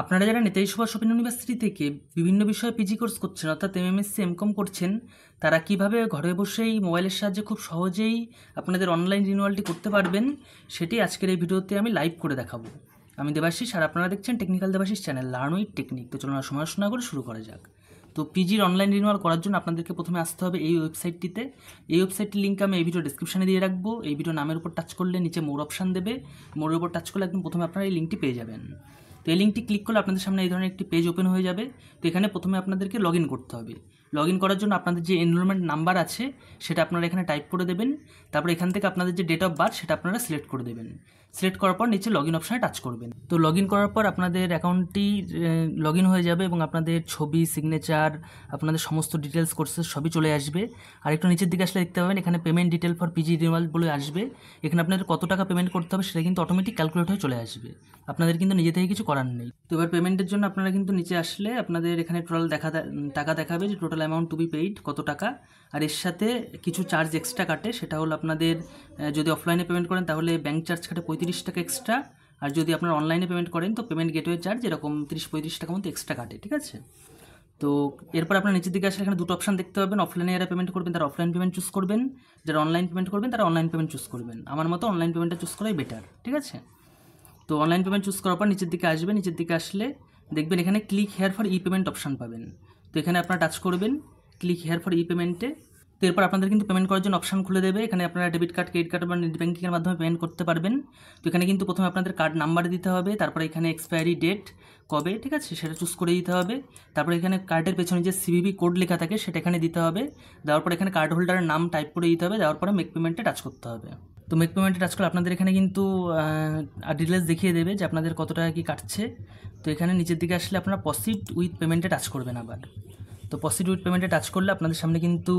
আপনারা যারা Netaji Subhash open university থেকে বিভিন্ন বিষয়ে পিজি কোর্স করছেন অর্থাৎ এমএমএসসি এমকম করছেন, তারা কিভাবে ঘরে বসেই মোবাইলের সাহায্যে খুব সহজেই আপনাদের অনলাইন রিনিউয়ালটি করতে পারবেন সেটি আজকের এই ভিডিওতে আমি লাইভ করে দেখাবো। আমি দেবাশিস আর আপনারা দেখছেন technical Debashis channel, learn with technique. তো চলুন সময় না করে শুরু করা যাক। তো পিজির অনলাইন রিনিউয়াল করার জন্য আপনাদেরকে প্রথমে আসতে হবে এই ওয়েবসাইটটিতে। এই ওয়েবসাইটটির লিঙ্ক আমি এই ভিডিও ডিসক্রিপশনে দিয়ে রাখবো। এই ভিডিও নামের উপর টাচ করলে নিচে মোর অপশান দেবে, মোরের উপর টাচ করলে একদম প্রথমে আপনারা এই লিঙ্কটি পেয়ে যাবেন। তো এই লিঙ্কটি ক্লিক করলে আপনাদের সামনে এই ধরনের একটি পেজ ওপেন হয়ে যাবে। তো এখানে প্রথমে আপনাদেরকে লগ ইন করতে হবে। লগ ইন করার জন্য আপনাদের যে এনরোলমেন্ট নাম্বার আছে সেটা আপনারা এখানে টাইপ করে দেবেন। তারপর এখান থেকে আপনাদের যে ডেট অফ বার্থ সেটা আপনারা সিলেক্ট করে দেবেন। সিলেক্ট করার পর নিচে লগ ইন অপশানে টাচ করবেন। তো লগ ইন করার পর আপনাদের অ্যাকাউন্টটি লগ ইন হয়ে যাবে এবং আপনাদের ছবি, সিগনেচার, আপনাদের সমস্ত ডিটেলস কোর্সেস সবই চলে আসবে। আর একটু নিচের দিকে আসলে দেখতে পাবেন এখানে payment detail for PG renewal বলে আসবে। এখানে আপনাদের কত টাকা পেমেন্ট করতে হবে সেটা কিন্তু অটোমেটিক ক্যালকুলেট হয়ে চলে আসবে, আপনাদের কিন্তু নিজে থেকে কিছু করার নেই। তো এবার পেমেন্টের জন্য আপনারা কিন্তু নিচে আসলে আপনাদের এখানে টোটাল টাকা দেখাবে যে total amount two be paid কত টাকা। আর এর সাথে কিছু চার্জ এক্সট্রা কাটে, সেটা হলো আপনাদের যদি অফলাইনে পেমেন্ট করেন তাহলে ব্যাঙ্ক চার্জ কাটে 35 টাকা এক্সট্রা। আর যদি আপনারা অনলাইনে পেমেন্ট করেন তো পেমেন্ট গেটওয়ে চার্জ এরকম 30-35 টাকা মতো এক্সট্রা কাটে, ঠিক আছে। তো এরপর আপনার নিচের দিকে আসলে এখানে দুটো অপশান দেখতে পাবেন। অফলাইনে যারা পেমেন্ট করবেন তারা অফলাইন পেমেন্ট চুজ করবেন, যারা অনলাইন পেমেন্ট করবেন তারা অনলাইন পেমেন্ট চুজ করবেন। আমার মতো অনলাইন পেমেন্টটা চুজ করাই বেটার, ঠিক আছে। তো অনলাইন পেমেন্ট চুজ করার পর নিচের দিকে আসবে। নিচের দিকে আসলে দেখবেন এখানে click here for E payment option পাবেন। তো এখানে আপনারা টাচ করবেন ক্লিক হেয়ার ফর ই পেমেন্টে। তো এরপর আপনাদের কিন্তু পেমেন্ট করার জন্য অপশান খুলে দেবে। এখানে আপনারা ডেবিট কার্ড, ক্রেডিট কার্ড বা নেট ব্যাঙ্কিংয়ের মাধ্যমে পেমেন্ট করতে পারবেন। তো এখানে কিন্তু প্রথমে আপনাদের কার্ড নাম্বার দিতে হবে, তারপরে এখানে এক্সপায়ারি ডেট কবে, ঠিক আছে, সেটা চুজ করে দিতে হবে। তারপরে এখানে কার্ডের পেছনে যে সিভিভি কোড লেখা থাকে সেটা এখানে দিতে হবে। দেওয়ার পর এখানে কার্ড হোল্ডারের নাম টাইপ করে দিতে হবে। দেওয়ার পরে মেক পেমেন্টে টাচ করতে হবে। তো মেক পেমেন্টে টাচ করলে আপনাদের এখানে কিন্তু ডিটেলস দেখিয়ে দেবে যে আপনাদের কত টাকা কী কাটছে। তো এখানে নিচের দিকে আসলে আপনারা প্রসিড উইথ পেমেন্টে টাচ করবেন আবার। তো প্রসিড উইথ পেমেন্টে টাচ করলে আপনাদের সামনে কিন্তু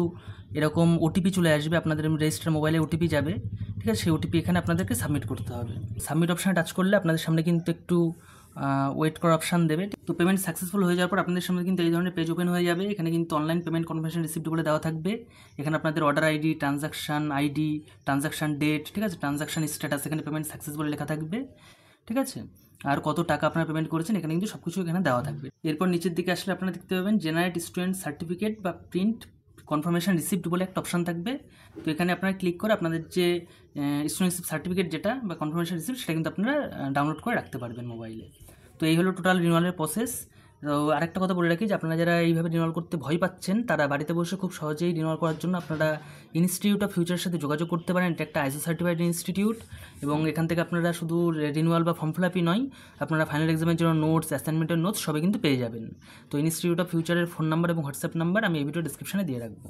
এরকম ওটিপি চলে আসবে, আপনাদের রেজিস্টার মোবাইলে ওটিপি যাবে, ঠিক আছে। সেই ওটিপি এখানে আপনাদেরকে সাবমিট করতে হবে। সাবমিট অপশানে টাচ করলে আপনাদের সামনে কিন্তু একটু ওয়েট করার অপশান দেবে। তো পেমেন্ট সাকসেসফুল হয়ে যাওয়ার পর আপনাদের সামনে কিন্তু এই ধরনের পেজ ওপেন হয়ে যাবে। এখানে কিন্তু অনলাইন পেমেন্ট কনফার্মেশন রিসিপ্ট বলে দেওয়া থাকবে। এখানে আপনাদের order ID, transaction ID, transaction date, ঠিক আছে, ট্রানজাকশান স্ট্যাটাস, এখানে পেমেন্ট সাকসেসফুল লেখা থাকবে, ঠিক আছে। আর কত টাকা আপনারা পেমেন্ট করেছেন এখানে কিন্তু সব কিছু এখানে দেওয়া থাকবে। এরপর নিচের দিকে আসলে আপনারা দেখতে পাবেন জেনারেট স্টুডেন্ট সার্টিফিকেট বা প্রিন্ট কনফার্মেশন রিসিপ্ট বলে একটা অপশান থাকবে। তো এখানে আপনারা ক্লিক করে আপনাদের যে স্টুডেন্ট সার্টিফিকেট যেটা বা কনফার্মেশন রিসিপ্ট সেটা কিন্তু আপনারা ডাউনলোড করে রাখতে পারবেন মোবাইলে। তো এই হলো টোটাল রিনিউয়ালের প্রসেস। তো আরেকটা কথা বলে রাখি যে আপনারা যারা এইভাবে রিনিউয়াল করতে ভয় পাচ্ছেন তারা বাড়িতে বসে খুব সহজেই রিনিউয়াল করার জন্য আপনারা ইনস্টিটিউট অফ ফিউচারের সাথে যোগাযোগ করতে পারেন। এটা একটা আইসো সার্টিফাইড ইনস্টিটিউট এবং এখান থেকে আপনারা শুধু রিনিউয়াল বা ফর্ম ফিল আপই নয়, আপনারা ফাইনাল এক্সামের জন্য নোটস, অ্যাসাইনমেন্টের নোটস সবই কিন্তু পেয়ে যাবেন। তো ইনস্টিটিউট অফ ফিউচারের ফোন নাম্বার এবং হোয়াটসঅ্যাপ নাম্বার আমি এই ভিডিও ডিসক্রিপশনে দিয়ে রাখবো।